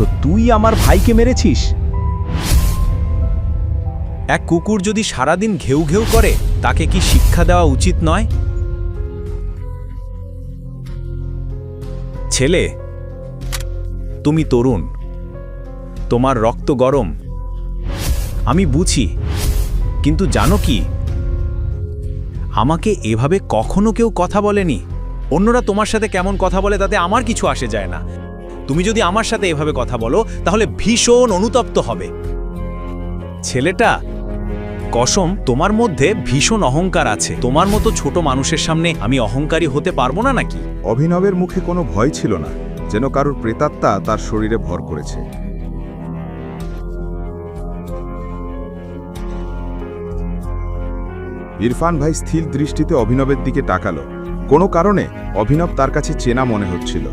তো তুই আমার ভাইকে মেরেছিস? এক কুকুর যদি সারাদিন ঘেউ ঘেউ করে তাকে কি শিক্ষা দেওয়া উচিত নয়? ছেলে, তুমি তরুণ, তোমার রক্ত গরম, আমি বুঝি, কিন্তু জানো কি, আমাকে এভাবে কখনো কেউ কথা বলেনি। অন্যরা তোমার সাথে কেমন কথা বলে তাতে আমার কিছু আসে যায় না। তুমি যদি আমার সাথে এভাবে কথা বলো তাহলে ভীষণ অনুতপ্ত হবে। ছেলেটা, কসম, তোমার মধ্যে ভীষণ অহংকার আছে। তোমার মতো ছোট মানুষের সামনে আমি অহংকারী হতে পারবো না নাকি? অভিনবের মুখে কোনো ভয় ছিল না, যেন কারুর প্রেতাত্মা তার শরীরে ভর করেছে। ইরফান ভাই স্থির দৃষ্টিতে অভিনবের দিকে তাকালো। কোনো কারণে অভিনব তার কাছে চেনা মনে হচ্ছিল।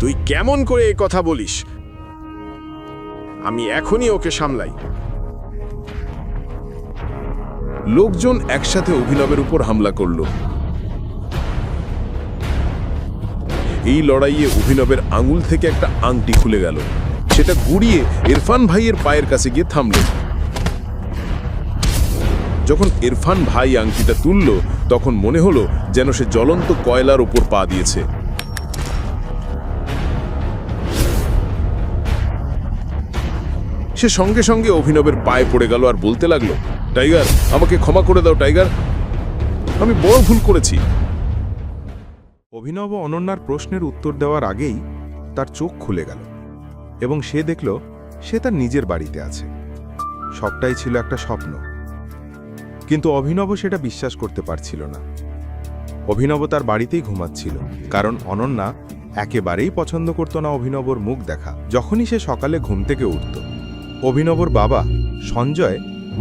তুই কেমন করে এই কথা বলিস? আমি এখনই ওকে সামলাই। লোকজন একসাথে অভিনবের উপর হামলা করল। এই লড়াইয়ে অভিনবের আঙুল থেকে একটা আংটি খুলে গেল। সেটা গুড়িয়ে ইরফান ভাইয়ের পায়ের কাছে গিয়ে থামল। যখন ইরফান ভাই আংটিটা তুলল তখন মনে হলো যেন সে জ্বলন্ত কয়লার উপর পা দিয়েছে। সে সঙ্গে সঙ্গে অভিনবের পায়ে পড়ে গেল আর বলতে লাগলো, টাইগার, আমাকে ক্ষমা করে দাও টাইগার, আমি বড় ভুল করেছি। অভিনব অনন্যার প্রশ্নের উত্তর দেওয়ার আগেই তার চোখ খুলে গেল এবং সে দেখল সে তার নিজের বাড়িতে আছে। সবটাই ছিল একটা স্বপ্ন, কিন্তু অভিনব সেটা বিশ্বাস করতে পারছিল না। অভিনব তার বাড়িতেই ঘুমাচ্ছিল, কারণ অনন্যা একেবারেই পছন্দ করত না অভিনবর মুখ দেখা। যখনই সে সকালে ঘুম থেকে উঠত, অভিনবর বাবা সঞ্জয়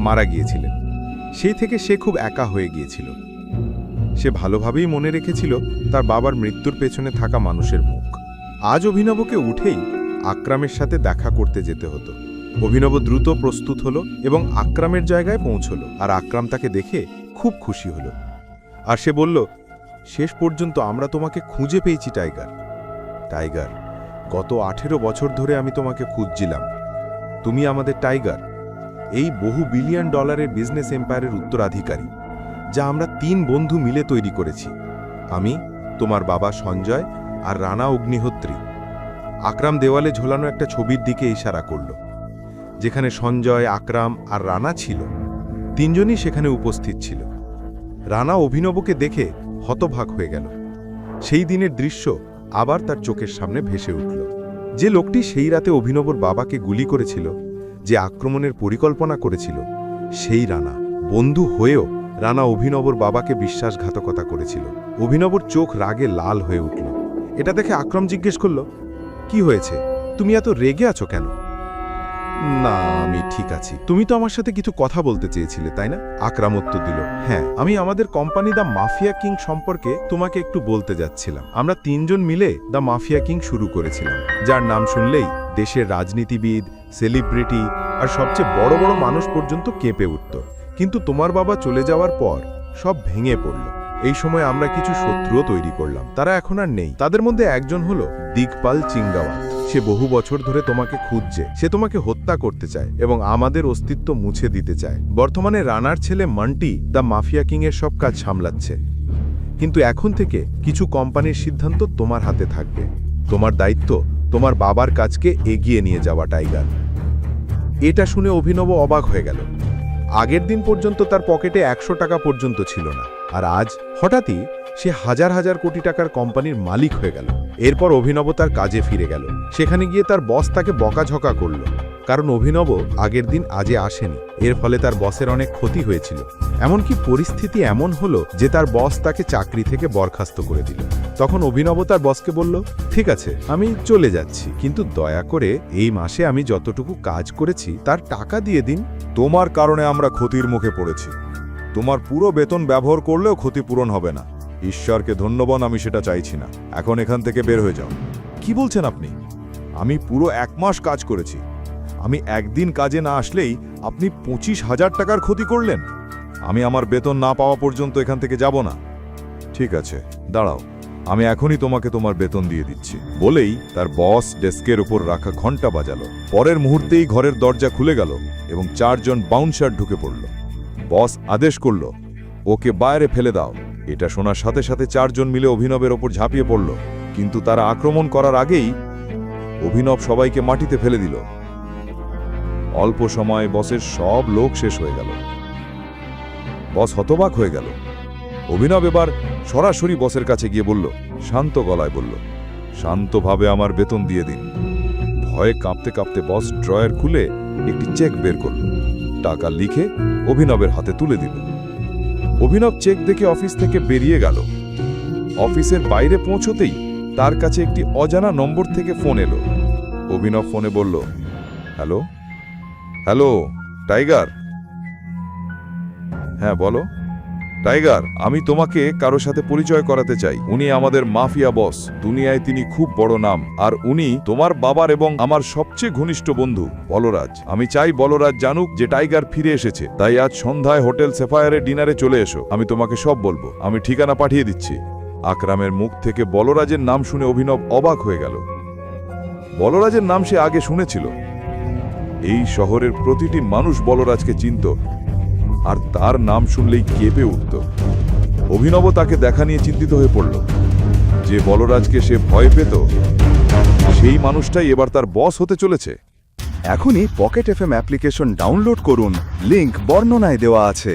মারা গিয়েছিলেন। সেই থেকে সে খুব একা হয়ে গিয়েছিল। সে ভালোভাবেই মনে রেখেছিল তার বাবার মৃত্যুর পেছনে থাকা মানুষের মুখ। আজ অভিনবকে উঠেই আকরামের সাথে দেখা করতে যেতে হতো। অভিনব দ্রুত প্রস্তুত হলো এবং আকরামের জায়গায় পৌঁছল। আর আকরাম তাকে দেখে খুব খুশি হলো। আর সে বলল, শেষ পর্যন্ত আমরা তোমাকে খুঁজে পেয়েছি টাইগার। টাইগার, গত 18 বছর ধরে আমি তোমাকে খুঁজছিলাম। তুমি আমাদের টাইগার, এই বহু বিলিয়ন ডলারের বিজনেস এম্পায়ারের উত্তরাধিকারী, যা আমরা 3 বন্ধু মিলে তৈরি করেছি। আমি, তোমার বাবা সঞ্জয় আর রানা অগ্নিহোত্রী। আকরাম দেওয়ালে ঝোলানো একটা ছবির দিকে ইশারা করল, যেখানে সঞ্জয়, আকরাম আর রানা ছিল। 3 জনই সেখানে উপস্থিত ছিল। রানা অভিনবকে দেখে হতবাক হয়ে গেল। সেই দিনের দৃশ্য আবার তার চোখের সামনে ভেসে উঠল। যে লোকটি সেই রাতে অভিনবর বাবাকে গুলি করেছিল, যে আক্রমণের পরিকল্পনা করেছিল, সেই রানা। বন্ধু হয়েও রানা অভিনবর বাবাকে বিশ্বাসঘাতকতা করেছিল। অভিনবর চোখ রাগে লাল হয়ে উঠল। এটা দেখে আকরাম জিজ্ঞেস করল, কি হয়েছে? তুমি এত রেগে আছো কেন? না, আমি ঠিক আছি। তুমি তো আমার সাথে কিছু কথা বলতে চেয়েছিলে, তাই না? আকরাম উত্তর দিল, হ্যাঁ, আমি আমাদের কোম্পানি দ্য মাফিয়া কিং সম্পর্কে তোমাকে একটু বলতে যাচ্ছিলাম। আমরা 3 জন মিলে দ্য মাফিয়া কিং শুরু করেছিলাম, যার নাম শুনলেই দেশের রাজনীতিবিদ, সেলিব্রিটি আর সবচেয়ে বড় বড় মানুষ পর্যন্ত কেঁপে উঠত। কিন্তু তোমার বাবা চলে যাওয়ার পর সব ভেঙে পড়ল। এই সময় আমরা কিছু শত্রুও তৈরি করলাম। তারা এখন আর নেই। তাদের মধ্যে একজন হলো দিগপাল চিঙ্গাওয়া। সে বহু বছর ধরে তোমাকে খুঁজছে। সে তোমাকে হত্যা করতে চায় এবং আমাদের অস্তিত্ব মুছে দিতে চায়। বর্তমানে রানার ছেলে মান্টি দ্য মাফিয়া কিং এর সব কাজ সামলাচ্ছে। কিন্তু এখন থেকে কিছু কোম্পানির সিদ্ধান্ত তোমার হাতে থাকবে। তোমার দায়িত্ব তোমার বাবার কাজকে এগিয়ে নিয়ে যাওয়া, টাইগার। এটা শুনে অভিনব অবাক হয়ে গেল। আগের দিন পর্যন্ত তার পকেটে 100 টাকা পর্যন্ত ছিল না, আর আজ হঠাৎই সে হাজার হাজার কোটি টাকার কোম্পানির মালিক হয়ে গেল। এরপর অভিনব তার কাজে ফিরে গেল। সেখানে গিয়ে তার বস তাকে বকাঝকা করল, কারণ অভিনব আগের দিন আজে আসেনি। এর ফলে তার বসের অনেক ক্ষতি হয়েছিল। এমনকি পরিস্থিতি এমন হলো যে তার বস তাকে চাকরি থেকে বরখাস্ত করে দিল। তখন অভিনব তার বসকে বলল, ঠিক আছে, আমি চলে যাচ্ছি, কিন্তু দয়া করে এই মাসে আমি যতটুকু কাজ করেছি তার টাকা দিয়ে দিন। তোমার কারণে আমরা ক্ষতির মুখে পড়েছি। তোমার পুরো বেতন ব্যবহার করলেও ক্ষতিপূরণ হবে না। ঈশ্বরকে ধন্যবাদ, আমি সেটা চাইছি না। এখন এখান থেকে বের হয়ে যাও। কি বলছেন আপনি? আমি পুরো 1 মাস কাজ করেছি। আমি একদিন কাজে না আসলেই আপনি 25,000 টাকার ক্ষতি করলেন। আমি আমার বেতন না পাওয়া পর্যন্ত এখান থেকে যাব না। ঠিক আছে, দাঁড়াও, আমি এখনই তোমাকে তোমার বেতন দিয়ে দিচ্ছি। বলেই তার বস ডেস্কের উপর রাখা ঘন্টা বাজালো। পরের মুহূর্তেই ঘরের দরজা খুলে গেল এবং 4 জন বাউন্সার ঢুকে পড়ল। বস আদেশ করল, ওকে বাইরে ফেলে দাও। এটা শোনার সাথে সাথে 4 জন মিলে অভিনবের ওপর ঝাঁপিয়ে পড়ল, কিন্তু তারা আক্রমণ করার আগেই অভিনব সবাইকে মাটিতে ফেলে দিল। অল্প সময়ে বসের সব লোক শেষ হয়ে গেল। বস হতবাক হয়ে গেল। অভিনব এবার সরাসরি বসের কাছে গিয়ে বলল, শান্ত গলায় বলল, শান্তভাবে আমার বেতন দিয়ে দিন। ভয়ে কাঁপতে কাঁপতে বস ড্রয়ার খুলে একটি চেক বের করল। টাকা লিখে অভিনবের হাতে তুলে দিল। অভিনব চেক দেখে অফিস থেকে বেরিয়ে গেল। অফিসের বাইরে পৌঁছতেই তার কাছে একটি অজানা নম্বর থেকে ফোন এলো। অভিনব ফোনে বলল, হ্যালো হ্যালো টাইগার। হ্যাঁ বলো। টাইগার, আমি তোমাকে কারো সাথে পরিচয় করাতে চাই। উনি আমাদের মাফিয়া বস। দুনিয়ায় তিনি খুব বড় নাম, আর উনি তোমার বাবার এবং আমার সবচেয়ে ঘনিষ্ঠ বন্ধু বলরাজ। আমি চাই বলরাজ জানুক যে টাইগার ফিরে এসেছে। তাই আজ সন্ধ্যায় হোটেল সেফায়ারে ডিনারে চলে এসো। আমি তোমাকে সব বলবো। আমি ঠিকানা পাঠিয়ে দিচ্ছি। আকরামের মুখ থেকে বলরাজের নাম শুনে অভিনব অবাক হয়ে গেল। বলরাজের নাম সে আগে শুনেছিল। এই শহরের প্রতিটি মানুষ বলরাজকে চিনত, আর তার নাম শুনলেই কেঁপে উঠত। অভিনব তাকে দেখা নিয়ে চিন্তিত হয়ে পড়ল। যে বলরাজকে সে ভয় পেত, সেই মানুষটাই এবার তার বস হতে চলেছে। এখনই পকেট এফএম অ্যাপ্লিকেশন ডাউনলোড করুন, লিংক বর্ণনায় দেওয়া আছে।